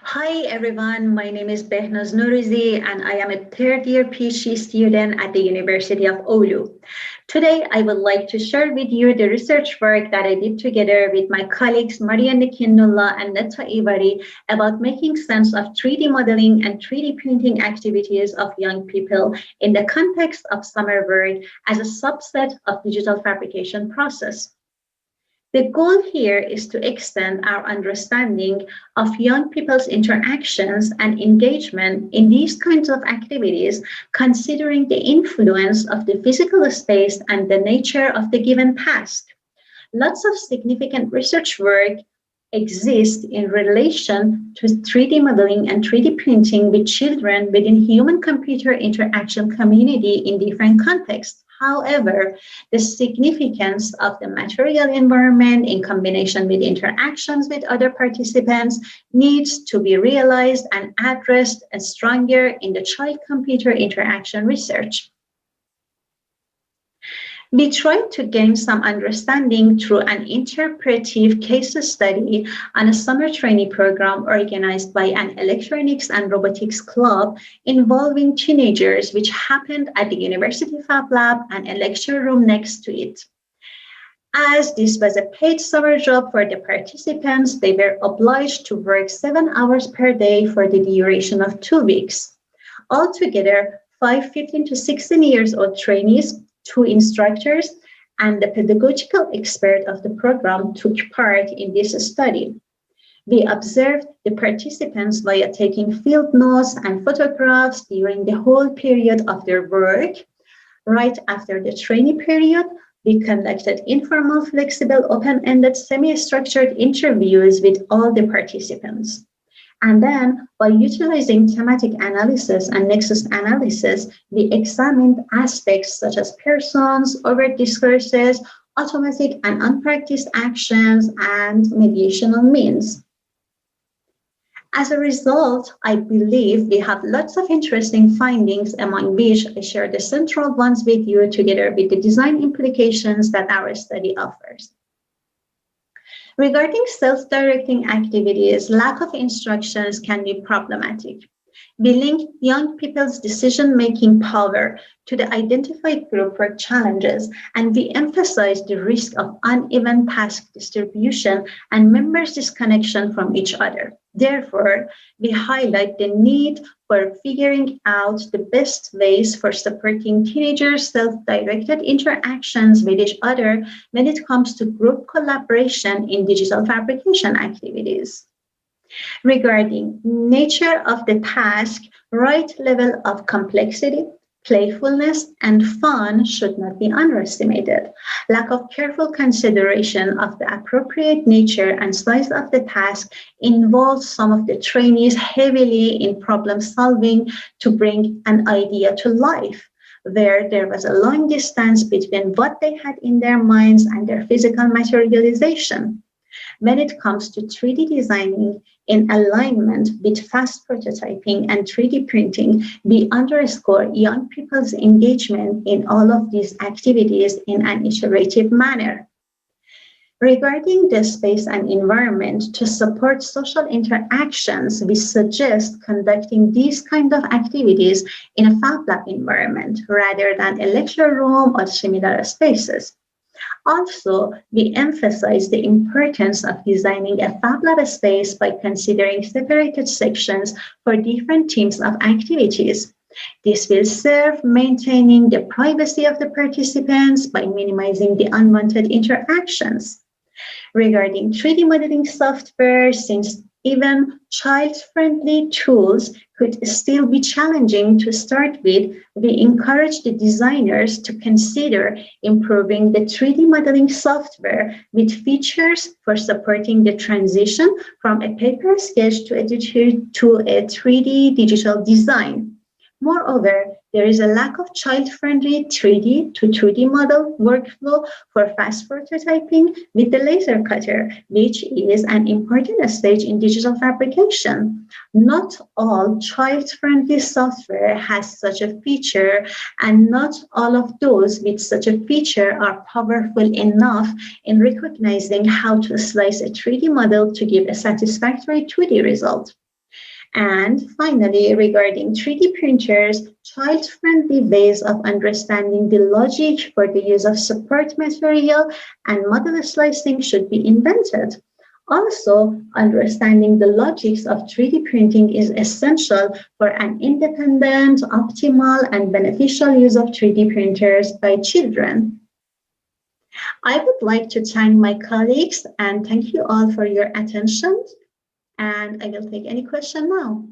Hi everyone, my name is Behnaz Norouzi and I am a third year PhD student at the University of Oulu. Today I would like to share with you the research work that I did together with my colleagues Marianne Kinnula and Netta Iivari about making sense of 3D modeling and 3D printing activities of young people in the context of summer work as a subset of digital fabrication process. The goal here is to extend our understanding of young people's interactions and engagement in these kinds of activities, considering the influence of the physical space and the nature of the given task. Lots of significant research work exists in relation to 3D modeling and 3D printing with children within human-computer interaction community in different contexts. However, the significance of the material environment in combination with interactions with other participants needs to be realized and addressed stronger in the child-computer interaction research. We tried to gain some understanding through an interpretive case study on a summer trainee program organized by an electronics and robotics club involving teenagers, which happened at the University Fab Lab and a lecture room next to it. As this was a paid summer job for the participants, they were obliged to work 7 hours per day for the duration of 2 weeks. Altogether, 5 15 to 16 years old trainees, 2 instructors, and the pedagogical expert of the program took part in this study. We observed the participants via taking field notes and photographs during the whole period of their work. Right after the trainee period, we conducted informal, flexible, open-ended, semi-structured interviews with all the participants. And then, by utilizing thematic analysis and Nexus analysis, we examined aspects such as persons, overt discourses, automatic and unpracticed actions, and mediational means. As a result, I believe we have lots of interesting findings, among which I share the central ones with you together with the design implications that our study offers. Regarding self-directing activities, lack of instructions can be problematic. We link young people's decision-making power to the identified group work challenges, and we emphasize the risk of uneven task distribution and members' disconnection from each other. Therefore, we highlight the need for figuring out the best ways for supporting teenagers' self-directed interactions with each other when it comes to group collaboration in digital fabrication activities. Regarding nature of the task, right level of complexity, playfulness, and fun should not be underestimated. Lack of careful consideration of the appropriate nature and size of the task involves some of the trainees heavily in problem solving to bring an idea to life, where there was a long distance between what they had in their minds and their physical materialization. When it comes to 3D designing in alignment with fast prototyping and 3D printing, we underscore young people's engagement in all of these activities in an iterative manner. Regarding the space and environment, to support social interactions, we suggest conducting these kind of activities in a Fab Lab environment rather than a lecture room or similar spaces. Also, we emphasize the importance of designing a Fab Lab space by considering separated sections for different teams of activities. This will serve maintaining the privacy of the participants by minimizing the unwanted interactions. Regarding 3D modeling software, since even child-friendly tools could still be challenging to start with, we encourage the designers to consider improving the 3D modeling software with features for supporting the transition from a paper sketch to a 3D digital design. Moreover, there is a lack of child-friendly 3D to 2D model workflow for fast prototyping with the laser cutter, which is an important stage in digital fabrication. Not all child-friendly software has such a feature, and not all of those with such a feature are powerful enough in recognizing how to slice a 3D model to give a satisfactory 2D result. And finally, regarding 3D printers, child-friendly ways of understanding the logic for the use of support material and model slicing should be invented. Also, understanding the logics of 3D printing is essential for an independent, optimal, and beneficial use of 3D printers by children. I would like to thank my colleagues and thank you all for your attention. And I will take any question now.